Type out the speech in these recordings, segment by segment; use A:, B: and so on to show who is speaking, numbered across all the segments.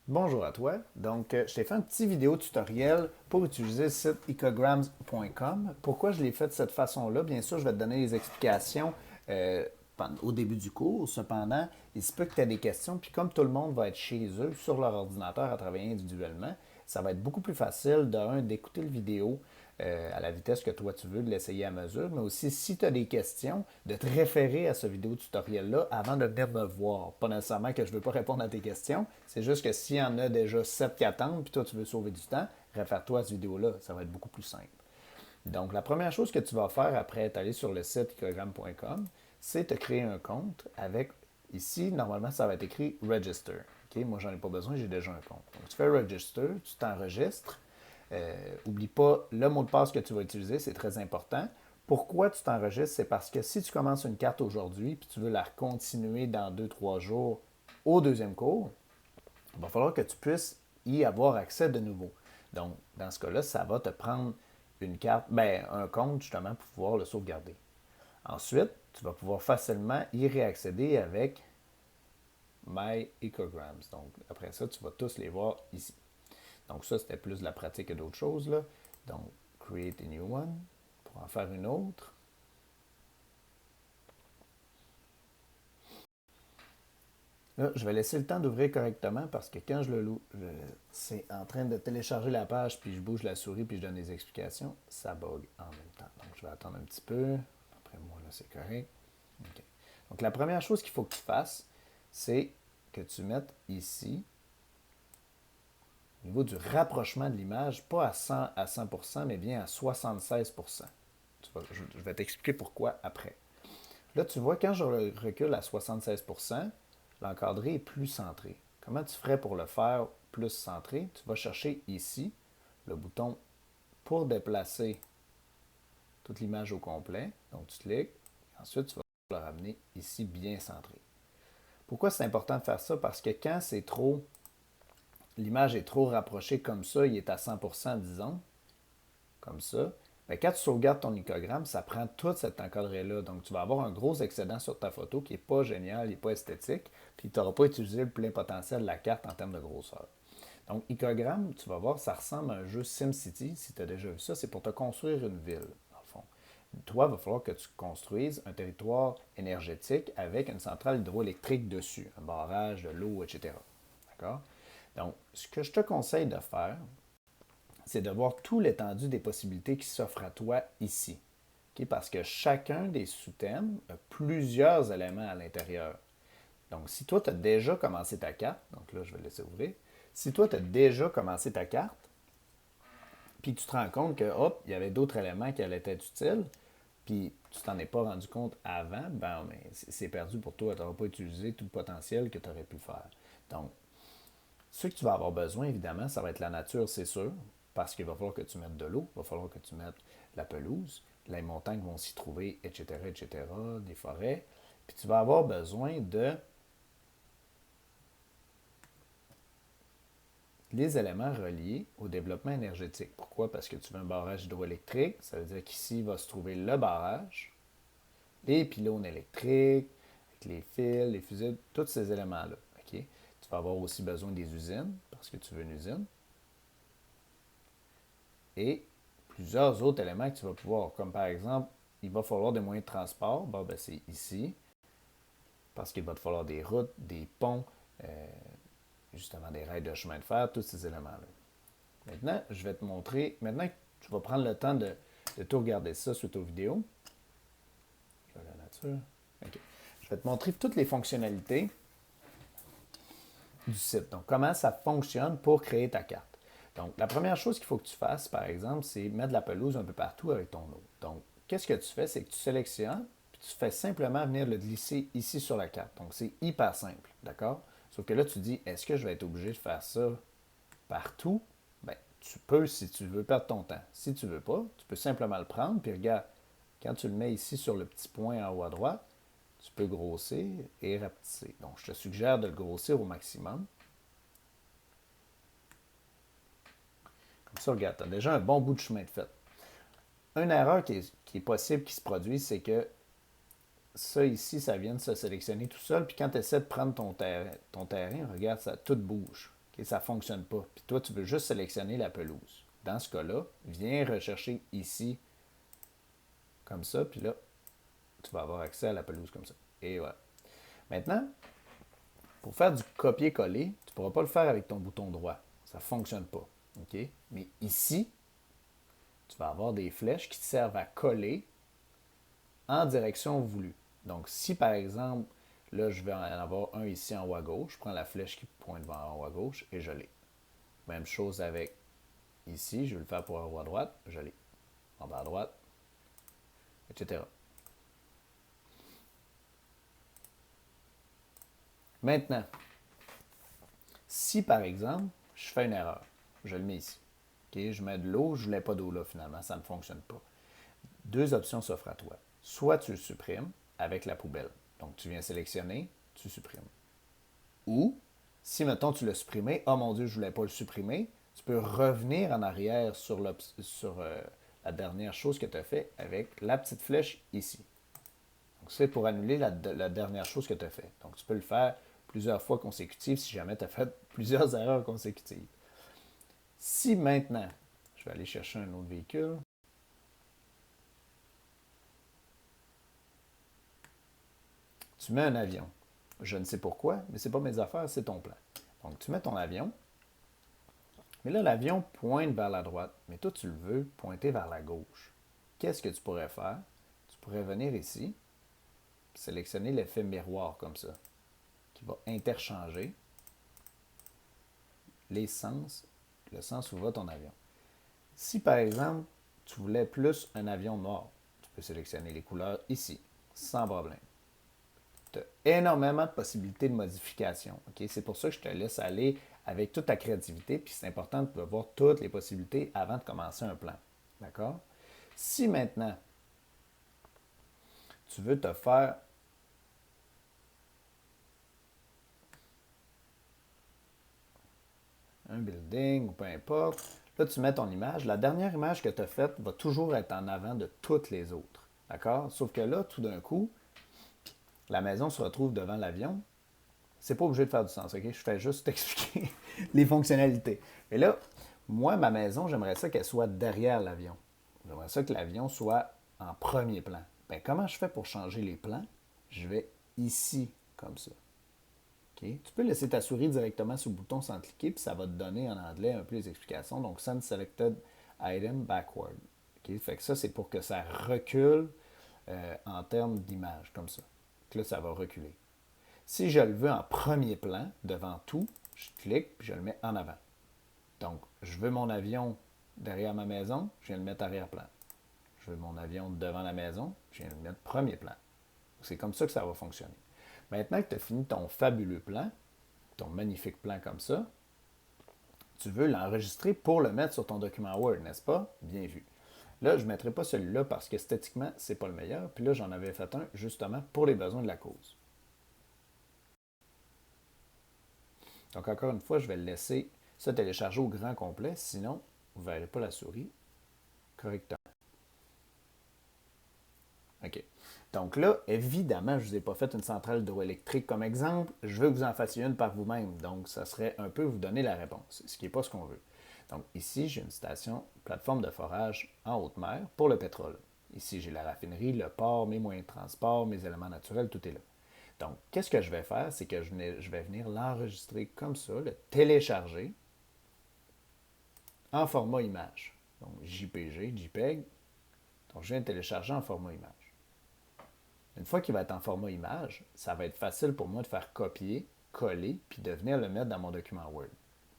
A: Bonjour à toi. Donc, je t'ai fait un petit vidéo tutoriel pour utiliser le site ecograms.com. Pourquoi je l'ai fait de cette façon-là? Bien sûr, je vais te donner les explications au début du cours. Cependant, il se peut que tu aies des questions. Puis comme tout le monde va être chez eux, sur leur ordinateur, à travailler individuellement, ça va être beaucoup plus facile, d'écouter le vidéo à la vitesse que toi tu veux, de l'essayer à mesure, mais aussi si tu as des questions, de te référer à ce vidéo tutoriel-là avant de venir me voir. Pas nécessairement que je ne veux pas répondre à tes questions, c'est juste que s'il y en a déjà 7 qui attendent, puis toi tu veux sauver du temps, réfère-toi à cette vidéo-là, ça va être beaucoup plus simple. Donc, la première chose que tu vas faire après être allé sur le site icogram.com, c'est te créer un compte avec, ici, normalement, ça va être écrit Register. OK? Moi, j'en ai pas besoin, j'ai déjà un compte. Donc, tu fais Register, tu t'enregistres. Oublie pas le mot de passe que tu vas utiliser, c'est très important. Pourquoi tu t'enregistres? C'est parce que si tu commences une carte aujourd'hui puis tu veux la continuer dans deux trois jours au deuxième cours, il va falloir que tu puisses y avoir accès de nouveau. Donc, dans ce cas-là, ça va te prendre une carte, un compte justement pour pouvoir le sauvegarder. Ensuite, tu vas pouvoir facilement y réaccéder avec My Ecograms. Donc, après ça, tu vas tous les voir ici. Donc, ça, c'était plus de la pratique que d'autres choses, là. Donc, Create a new one pour en faire une autre. Là, je vais laisser le temps d'ouvrir correctement parce que quand je le loue, c'est en train de télécharger la page, puis je bouge la souris, puis je donne des explications, ça bug en même temps. Donc, je vais attendre un petit peu. Après moi, là, c'est correct. OK. Donc, la première chose qu'il faut que tu fasses, c'est que tu mettes ici, au niveau du rapprochement de l'image, pas à 100%, mais bien à 76%. Je vais t'expliquer pourquoi après. Là, tu vois, quand je recule à 76%, l'encadré est plus centré. Comment tu ferais pour le faire plus centré? Tu vas chercher ici le bouton pour déplacer toute l'image au complet. Donc, tu cliques. Ensuite, tu vas le ramener ici bien centré. Pourquoi c'est important de faire ça? Parce que quand c'est trop, l'image est trop rapprochée comme ça, il est à 100%, disons, comme ça, bien, quand tu sauvegardes ton icogramme, ça prend tout cet encadré-là. Donc, tu vas avoir un gros excédent sur ta photo qui n'est pas génial, il n'est pas esthétique, puis tu n'auras pas utilisé le plein potentiel de la carte en termes de grosseur. Donc, icogramme, tu vas voir, ça ressemble à un jeu SimCity. Si tu as déjà vu ça, c'est pour te construire une ville, dans le fond. Toi, il va falloir que tu construises un territoire énergétique avec une centrale hydroélectrique dessus, un barrage, de l'eau, etc. D'accord? Donc, ce que je te conseille de faire, c'est de voir tout l'étendue des possibilités qui s'offrent à toi ici. Okay? Parce que chacun des sous-thèmes a plusieurs éléments à l'intérieur. Donc, si toi, tu as déjà commencé ta carte, donc là, je vais le laisser ouvrir. Si toi, tu as déjà commencé ta carte, puis tu te rends compte que, hop, il y avait d'autres éléments qui allaient être utiles, puis tu t'en es pas rendu compte avant, ben, c'est perdu pour toi. Tu n'auras pas utilisé tout le potentiel que tu aurais pu faire. Donc, ce que tu vas avoir besoin, évidemment, ça va être la nature, c'est sûr, parce qu'il va falloir que tu mettes de l'eau, il va falloir que tu mettes la pelouse, les montagnes vont s'y trouver, etc., etc., des forêts. Puis tu vas avoir besoin de les éléments reliés au développement énergétique. Pourquoi? Parce que tu veux un barrage hydroélectrique, ça veut dire qu'ici va se trouver le barrage, les pylônes électriques, avec les fils, les fusibles, tous ces éléments-là. Okay? Tu vas avoir aussi besoin des usines, parce que tu veux une usine. Et plusieurs autres éléments que tu vas pouvoir, comme par exemple, il va falloir des moyens de transport. Bon, ben, c'est ici, parce qu'il va te falloir des routes, des ponts, justement des rails de chemin de fer, tous ces éléments-là. Maintenant, je vais te montrer, maintenant que tu vas prendre le temps de tout regarder ça suite aux vidéos. Je vais la nature. OK. Je vais te montrer toutes les fonctionnalités du site. Donc, comment ça fonctionne pour créer ta carte. Donc, la première chose qu'il faut que tu fasses, par exemple, c'est mettre de la pelouse un peu partout avec ton eau. Donc, qu'est-ce que tu fais? C'est que tu sélectionnes, puis tu fais simplement venir le glisser ici sur la carte. Donc, c'est hyper simple, d'accord? Sauf que là, tu dis, est-ce que je vais être obligé de faire ça partout? Bien, tu peux si tu veux perdre ton temps. Si tu ne veux pas, tu peux simplement le prendre, puis regarde, quand tu le mets ici sur le petit point en haut à droite, tu peux grossir et rapetisser. Donc, je te suggère de le grossir au maximum. Comme ça, regarde, tu as déjà un bon bout de chemin de fait. Une erreur qui est possible qui se produit, c'est que ça ici, ça vient de se sélectionner tout seul, puis quand tu essaies de prendre ton terrain, regarde, ça tout bouge. Okay, ça ne fonctionne pas. Puis toi, tu veux juste sélectionner la pelouse. Dans ce cas-là, viens rechercher ici, comme ça, puis là, tu vas avoir accès à la pelouse comme ça. Et voilà. Maintenant, pour faire du copier-coller, tu ne pourras pas le faire avec ton bouton droit. Ça ne fonctionne pas. Okay? Mais ici, tu vas avoir des flèches qui te servent à coller en direction voulue. Donc, si par exemple, là, je vais en avoir un ici en haut à gauche, je prends la flèche qui pointe vers en haut à gauche et je l'ai. Même chose avec ici, je vais le faire pour en haut à droite, je l'ai. En bas à droite, etc. Maintenant, si par exemple, je fais une erreur, je le mets ici. Okay, je mets de l'eau, je ne voulais pas d'eau là finalement, ça ne fonctionne pas. Deux options s'offrent à toi. Soit tu le supprimes avec la poubelle. Donc tu viens sélectionner, tu supprimes. Ou, si mettons tu l'as supprimé, oh mon Dieu, je ne voulais pas le supprimer, tu peux revenir en arrière sur, la dernière chose que tu as fait avec la petite flèche ici. Donc c'est pour annuler la dernière chose que tu as fait. Donc tu peux le faire plusieurs fois consécutives si jamais tu as fait plusieurs erreurs consécutives. Si maintenant, je vais aller chercher un autre véhicule, tu mets un avion. Je ne sais pourquoi, mais ce n'est pas mes affaires, c'est ton plan. Donc, tu mets ton avion, mais là, l'avion pointe vers la droite, mais toi, tu le veux pointer vers la gauche. Qu'est-ce que tu pourrais faire? Tu pourrais venir ici, sélectionner l'effet miroir comme ça, qui va interchanger les sens, le sens où va ton avion. Si, par exemple, tu voulais plus un avion noir, tu peux sélectionner les couleurs ici, sans problème. Tu as énormément de possibilités de modification. Okay? C'est pour ça que je te laisse aller avec toute ta créativité, puis c'est important de voir toutes les possibilités avant de commencer un plan. D'accord? Si maintenant, tu veux te faire un building ou peu importe, là, tu mets ton image. La dernière image que tu as faite va toujours être en avant de toutes les autres. D'accord? Sauf que là, tout d'un coup, la maison se retrouve devant l'avion. C'est pas obligé de faire du sens, OK? Je fais juste t'expliquer les fonctionnalités. Mais là, moi, ma maison, j'aimerais ça qu'elle soit derrière l'avion. J'aimerais ça que l'avion soit en premier plan. Bien, comment je fais pour changer les plans? Je vais ici, comme ça. Okay? Tu peux laisser ta souris directement sur le bouton sans cliquer, puis ça va te donner en anglais un peu les explications. Donc, Send Selected Item Backward. Okay? Fait que ça, c'est pour que ça recule en termes d'image, comme ça. Donc là, ça va reculer. Si je le veux en premier plan, devant tout, je clique puis je le mets en avant. Donc, je veux mon avion derrière ma maison, je viens le mettre arrière-plan. Je veux mon avion devant la maison, je viens le mettre premier plan. C'est comme ça que ça va fonctionner. Maintenant que tu as fini ton fabuleux plan, ton magnifique plan comme ça, tu veux l'enregistrer pour le mettre sur ton document Word, n'est-ce pas? Bien vu. Là, je ne mettrai pas celui-là parce qu'esthétiquement, ce n'est pas le meilleur. Puis là, j'en avais fait un justement pour les besoins de la cause. Donc, encore une fois, je vais le laisser se télécharger au grand complet, sinon, vous ne verrez pas la souris correctement. OK. Donc là, évidemment, je ne vous ai pas fait une centrale hydroélectrique comme exemple. Je veux que vous en fassiez une par vous-même. Donc, ça serait un peu vous donner la réponse, ce qui n'est pas ce qu'on veut. Donc, ici, j'ai une station, plateforme de forage en haute mer pour le pétrole. Ici, j'ai la raffinerie, le port, mes moyens de transport, mes éléments naturels, tout est là. Donc, qu'est-ce que je vais faire? C'est que je vais venir l'enregistrer comme ça, le télécharger en format image. Donc, JPG, JPEG. Donc, je viens de télécharger en format image. Une fois qu'il va être en format image, ça va être facile pour moi de faire copier, coller, puis de venir le mettre dans mon document Word.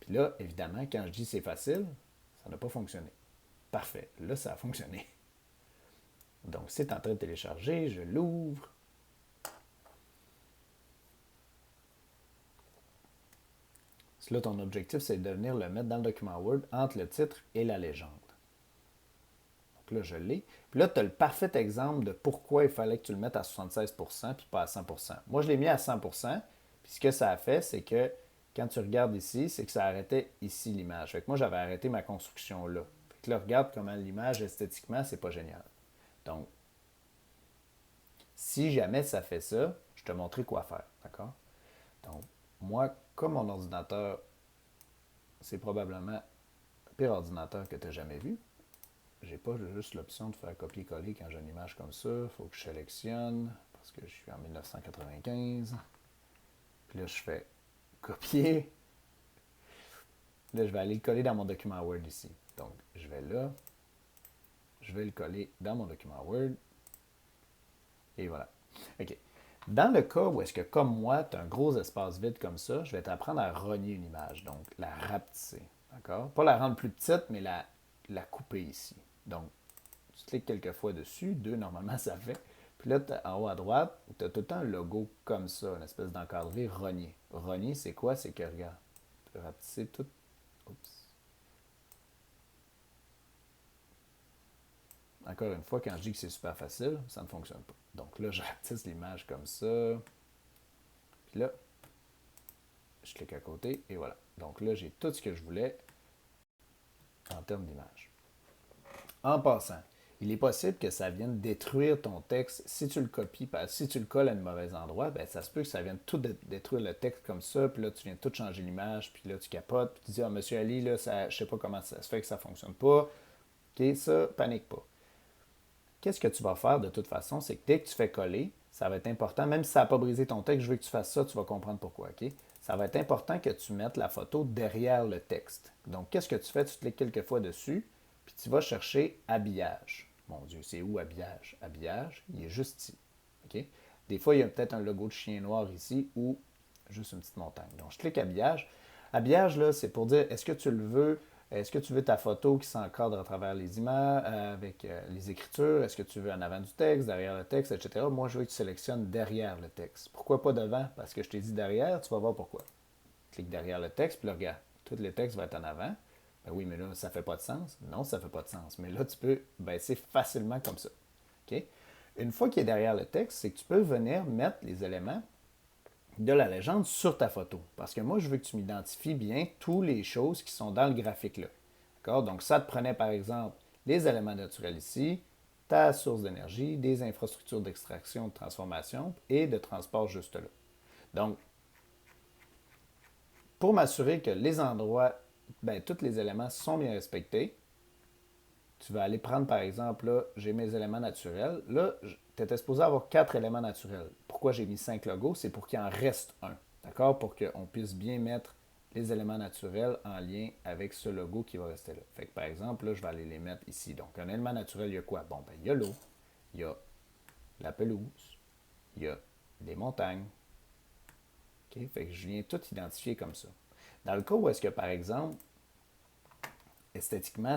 A: Puis là, évidemment, quand je dis c'est facile, ça n'a pas fonctionné. Parfait. Là, ça a fonctionné. Donc, c'est en train de télécharger, je l'ouvre. Là, ton objectif, c'est de venir le mettre dans le document Word entre le titre et la légende. Donc là, je l'ai. Puis là, tu as le parfait exemple de pourquoi il fallait que tu le mettes à 76% puis pas à 100%. Moi, je l'ai mis à 100%. Puis ce que ça a fait, c'est que quand tu regardes ici, c'est que ça arrêtait ici l'image. Fait que moi, j'avais arrêté ma construction là. Fait que là, regarde comment l'image esthétiquement, c'est pas génial. Donc, si jamais ça fait ça, je te montrerai quoi faire. D'accord? Donc, moi, comme mon ordinateur c'est probablement le pire ordinateur que tu as jamais vu. J'ai pas juste l'option de faire copier-coller quand j'ai une image comme ça. Il faut que je sélectionne, parce que je suis en 1995. Puis là, je fais copier. Là, je vais aller le coller dans mon document Word ici. Donc, je vais là. Je vais le coller dans mon document Word. Et voilà. OK. Dans le cas où est-ce que, comme moi, tu as un gros espace vide comme ça, je vais t'apprendre à rogner une image, donc la rapetisser. D'accord? Pas la rendre plus petite, mais la couper ici. Donc, tu cliques quelques fois dessus, deux, normalement, ça fait. Puis là, en haut à droite, tu as tout le temps un logo comme ça, une espèce d'encadré rogné. Rogné, c'est quoi? C'est que, regarde, tu peux rapetisser tout. Oups. Encore une fois, quand je dis que c'est super facile, ça ne fonctionne pas. Donc là, je rapetisse l'image comme ça. Puis là, je clique à côté et voilà. Donc là, j'ai tout ce que je voulais en termes d'image. En passant, il est possible que ça vienne détruire ton texte si tu le copies, si tu le colles à un mauvais endroit, ben ça se peut que ça vienne tout détruire le texte comme ça, puis là, tu viens tout changer l'image, puis là, tu capotes, puis tu dis, ah, monsieur Ali, là, ça, je sais pas comment ça se fait que ça fonctionne pas. OK, ça, panique pas. Qu'est-ce que tu vas faire de toute façon, c'est que dès que tu fais coller, ça va être important, même si ça n'a pas brisé ton texte, je veux que tu fasses ça, tu vas comprendre pourquoi, OK? Ça va être important que tu mettes la photo derrière le texte. Donc, qu'est-ce que tu fais? Tu cliques quelques fois dessus, puis tu vas chercher habillage. Mon Dieu, c'est où habillage? Habillage, il est juste ici. OK? Des fois, il y a peut-être un logo de chien noir ici ou juste une petite montagne. Donc, je clique habillage. Habillage, là, c'est pour dire, est-ce que tu le veux est-ce que tu veux ta photo qui s'encadre à travers les images, avec les écritures? Est-ce que tu veux en avant du texte, derrière le texte, etc.? Moi, je veux que tu sélectionnes derrière le texte. Pourquoi pas devant? Parce que je t'ai dit derrière, tu vas voir pourquoi. Clique derrière le texte, puis là, regarde, tout le texte va être en avant. Ben oui, mais là, ça ne fait pas de sens. Non, ça ne fait pas de sens. Mais là, tu peux baisser facilement comme ça. OK? Une fois qu'il est derrière le texte, c'est que tu peux venir mettre les éléments de la légende sur ta photo. Parce que moi, je veux que tu m'identifies bien toutes les choses qui sont dans le graphique là. D'accord? Donc, ça te prenait par exemple les éléments naturels ici, ta source d'énergie, des infrastructures d'extraction, de transformation et de transport juste là. Donc, pour m'assurer que les endroits, ben, tous les éléments sont bien respectés, tu vas aller prendre par exemple, là, j'ai mes éléments naturels. Là, tu étais supposé avoir 4 éléments naturels. Pourquoi j'ai mis 5 logos? C'est pour qu'il en reste un. D'accord? Pour qu'on puisse bien mettre les éléments naturels en lien avec ce logo qui va rester là. Fait que par exemple, là, je vais aller les mettre ici. Donc, un élément naturel, il y a quoi? Bon, ben, il y a l'eau, il y a la pelouse, il y a des montagnes. OK? Fait que je viens tout identifier comme ça. Dans le cas où est-ce que, par exemple, esthétiquement,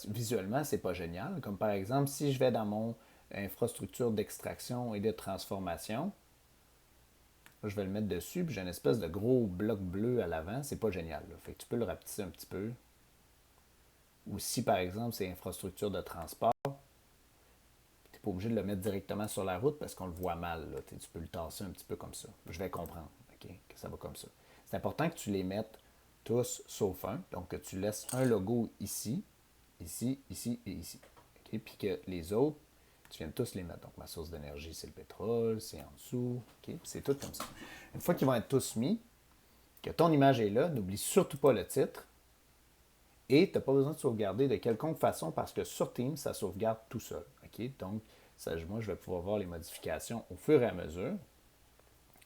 A: visuellement, c'est pas génial. Comme par exemple, si je vais dans mon infrastructure d'extraction et de transformation, je vais le mettre dessus, puis j'ai une espèce de gros bloc bleu à l'avant. C'est pas génial. Là. Fait que tu peux le rapetisser un petit peu. Ou si, par exemple, c'est infrastructure de transport, tu n'es pas obligé de le mettre directement sur la route parce qu'on le voit mal. Là. Tu peux le tasser un petit peu comme ça. Je vais comprendre que ça va comme ça. C'est important que tu les mettes tous sauf un. Donc, que tu laisses un logo ici, ici, ici et ici. Okay? Puis que les autres, tu viens tous les mettre. Donc, ma source d'énergie, c'est le pétrole, c'est en dessous. Okay? Puis c'est tout comme ça. Une fois qu'ils vont être tous mis, que ton image est là, n'oublie surtout pas le titre. Et tu n'as pas besoin de sauvegarder de quelconque façon parce que sur Teams, ça sauvegarde tout seul. Okay? Donc, moi, je vais pouvoir voir les modifications au fur et à mesure.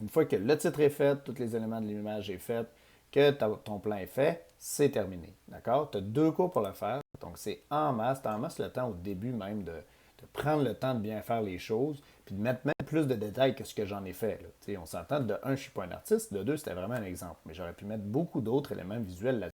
A: Une fois que le titre est fait, tous les éléments de l'image est fait, que ton plan est fait, c'est terminé. D'accord? Tu as 2 cours pour le faire. Donc, c'est en masse. Tu as en masse le temps au début même de prendre le temps de bien faire les choses, puis de mettre même plus de détails que ce que j'en ai fait. Là. On s'entend, de un, je ne suis pas un artiste, de deux, c'était vraiment un exemple. Mais j'aurais pu mettre beaucoup d'autres éléments visuels là-dessus.